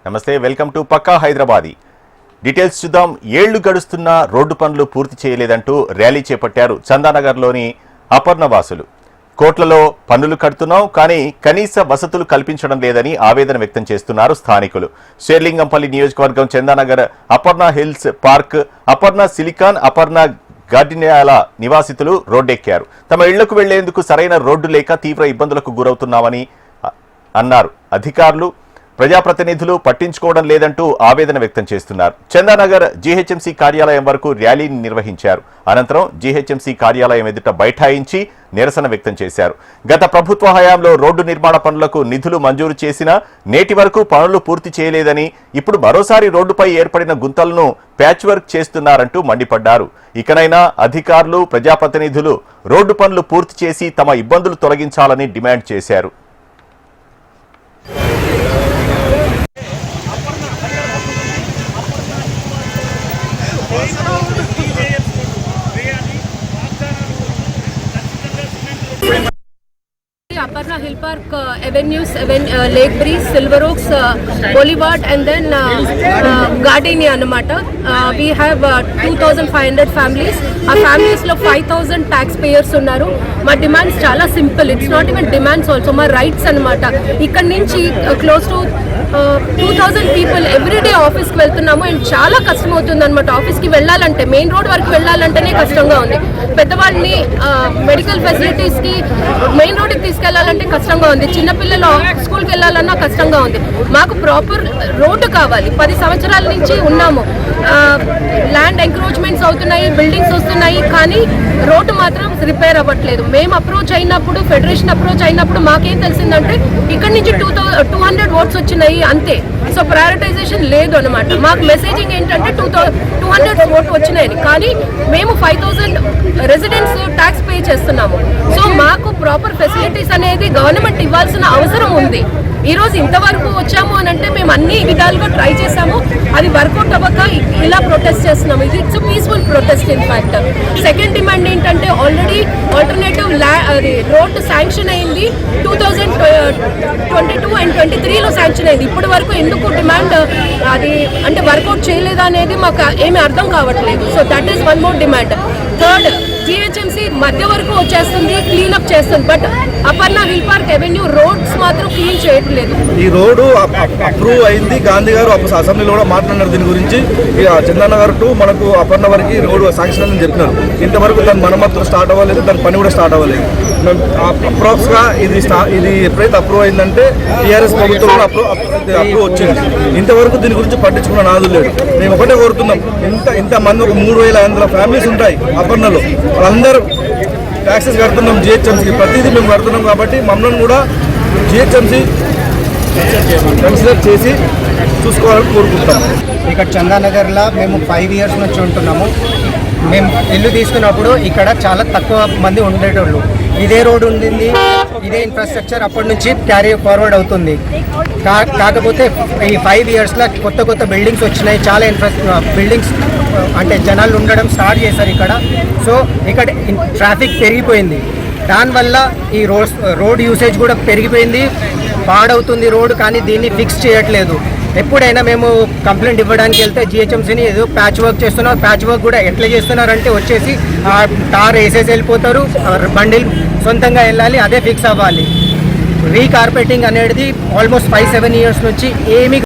నమస్తే, welcome to పక్కా Hyderabadi. Details చూద్దాం. ఏళ్లు గడుస్తున్న రోడ్డు పనులు పూర్తి చేయలేదంటూ ర్యాలీ చేపట్టారు చందానగర్లోని అపర్ణ వాసులు. కోట్లలో పన్నులు కడుతున్నాం, కానీ కనీస వసతులు కల్పించడం లేదని ఆవేదన వ్యక్తం చేస్తున్నారు స్థానికులు. షేర్లింగంపల్లి నియోజకవర్గం Chandanagar Aparna Hills Park, Aparna silicon, Aparna గార్డినియాల నివాసితులు రోడ్డెక్కారు. తమ ఇళ్లకు వెళ్లేందుకు సరైన రోడ్డు లేక తీవ్ర ఇబ్బందులకు గురవుతున్నామని అన్నారు. అధికారులు, ప్రజాప్రతినిధులు పట్టించుకోవడం లేదంటూ ఆవేదన వ్యక్తం చేస్తున్నారు. చందానగర్ జీహెచ్ఎంసీ కార్యాలయం వరకు ర్యాలీని నిర్వహించారు. అనంతరం జీహెచ్ఎంసీ కార్యాలయం ఎదుట బైఠాయించి నిరసన వ్యక్తం చేశారు. గత ప్రభుత్వ హయాంలో రోడ్డు నిర్మాణ పనులకు నిధులు మంజూరు చేసినా నేటి వరకు పనులు పూర్తి చేయలేదని, ఇప్పుడు మరోసారి రోడ్డుపై ఏర్పడిన గుంతలను ప్యాచ్ వర్క్ చేస్తున్నారంటూ మండిపడ్డారు. ఇకనైనా అధికారులు, ప్రజాప్రతినిధులు రోడ్డు పనులు పూర్తి చేసి తమ ఇబ్బందులు తొలగించాలని డిమాండ్ చేశారు. Aparna Hill Park, Avenues, Lake Breeze, Silver Oaks, Boulevard, and then Gardenia anamata. We have 2,500 families. Our families lo 5,000 taxpayers unnaru. Ma demands chala simple. It's not even demands also. Ma rights anamata. Ikkad nunchi close to 2,000 people every day office ki veltunnamu and chala కష్టం అవుతుంది అన్నమాట. Office కి వెళ్ళాలంటే, main road వరకు వెళ్ళాలంటేనే కష్టంగా ఉంది. పెద్దవాళ్ళని medical facilities కి మెయిన్ రోడ్కి తీసుకెళ్లాలంటే కష్టంగా ఉంది. చిన్నపిల్లలు స్కూల్కి వెళ్ళాలన్నా కష్టంగా ఉంది. మాకు ప్రాపర్ రోడ్డు కావాలి. 10 సంవత్సరాల నుంచి ఉన్నాము. ల్యాండ్ ఎంక్రోచ్మెంట్స్ అవుతున్నాయి, బిల్డింగ్స్ వస్తున్నాయి, కానీ రోడ్డు మాత్రం రిపేర్ అవ్వట్లేదు. మేము అప్రోచ్ అయినప్పుడు, ఫెడరేషన్ అప్రోచ్ అయినప్పుడు మాకేం తెలిసిందంటే ఇక్కడ నుంచి 200 ఓట్స్ వచ్చినాయి అంతే. సో ప్రయారిటైజేషన్ లేదు అనమాట. మాకు మెసేజింగ్ ఏంటంటే 200 ఓట్లు వచ్చినాయని, కానీ మేము 5,000 రెసిడెంట్స్ ట్యాక్స్ పే చేస్తున్నాము. సో మాకు ప్రాపర్ ఫెసిలిటీస్ అనేది గవర్నమెంట్ ఇవ్వాల్సిన అవసరం ఉంది. ఈ రోజు ఇంతవరకు వచ్చాము అని అంటే మేము అన్ని విధాలుగా ట్రై చేసాము, అది వర్కౌట్ అవ్వక ఇలా ప్రొటెస్ట్ చేస్తున్నాము. ఇది it's peaceful protest. In fact second demand ఏంటంటే, ఆల్రెడీ ఆల్టర్నేటివ్ రోడ్ శాంక్షన్ అయింది 2022 అండ్ 23లో శాంక్షన్ అయింది. ఇప్పటి వరకు ఎందుకు డిమాండ్ అది అంటే వర్కౌట్ చేయలేదా అనేది మాకు ఏమీ అర్థం కావట్లేదు. So that is one more demand. Third, GHMC మధ్య వరకు వచ్చేస్తుంది, క్లీనప్ చేస్తుంది, but Aparna hill park avenue roads మాత్రం క్లీన్ చేయట్లేదు. ఈ రోడ్డు అప్రూవ్ అయింది. గాంధీ గారు అసెంబ్లీలో కూడా మాట్లాడినారు దీని గురించి. చందానగర్ టు మనకు అపర్ణ వరకు రోడ్డు శాంక్షన్ అని చెప్పినారు. ఇంతవరకు దాని మరమ్మతులు స్టార్ట్ అవ్వలేదు, దాని పని కూడా స్టార్ట్ అవ్వలేదు. మేము అప్రాక్స్గా ఇది ఎప్పుడైతే అప్రూవ్ అయిందంటే టీఆర్ఎస్ ప్రభుత్వం అప్రూవ్ వచ్చింది. ఇంతవరకు దీని గురించి పట్టించుకున్న నాదు లేదు. మేము ఒకటే కోరుతున్నాం, ఇంతమంది ఒక 3,500 ఫ్యామిలీస్ ఉంటాయి అపర్ణలో, వాళ్ళందరూ ట్యాక్సెస్ కడుతున్నాం జిహెచ్ఎంసీకి, ప్రతిదీ మేము కడుతున్నాం. కాబట్టి మమ్మల్ని కూడా జిహెచ్ఎంసీ కన్సిడర్ చేసి చూసుకోవాలని కోరుకుంటాం. ఇక్కడ చందానగర్లో మేము 5 ఇయర్స్ నుంచి ఉంటున్నాము. మేము ఇల్లు తీసుకున్నప్పుడు ఇక్కడ చాలా తక్కువ మంది ఉండేటోళ్ళు. ఇదే రోడ్ ఉండింది, ఇదే ఇన్ఫ్రాస్ట్రక్చర్ అప్పటి నుంచి క్యారీ ఫార్వర్డ్ అవుతుంది. కాకపోతే ఈ 5 ఇయర్స్లో కొత్త బిల్డింగ్స్ వచ్చినాయి. చాలా బిల్డింగ్స్ అంటే జనాలు ఉండడం స్టార్ట్ చేశారు ఇక్కడ. సో ఇక్కడ ట్రాఫిక్ పెరిగిపోయింది. దానివల్ల ఈ రోడ్ యూసేజ్ కూడా పెరిగిపోయింది, పాడవుతుంది రోడ్. కానీ దీన్ని ఫిక్స్ చేయట్లేదు. ఎప్పుడైనా మేము కంప్లైంట్ ఇవ్వడానికి వెళ్తే జిహెచ్ఎంసీని ఏదో ప్యాచ్ వర్క్ చేస్తున్నారు. ప్యాచ్ వర్క్ కూడా ఎట్లా చేస్తున్నారంటే వచ్చేసి టార్ వేసేసి వెళ్ళిపోతారు, బండిల్ సొంతంగా వెళ్ళాలి, అదే ఫిక్స్ అవ్వాలి. రీకార్పెటింగ్ అనేది ఆల్మోస్ట్ 5-7 ఇయర్స్ నుంచి ఏమీ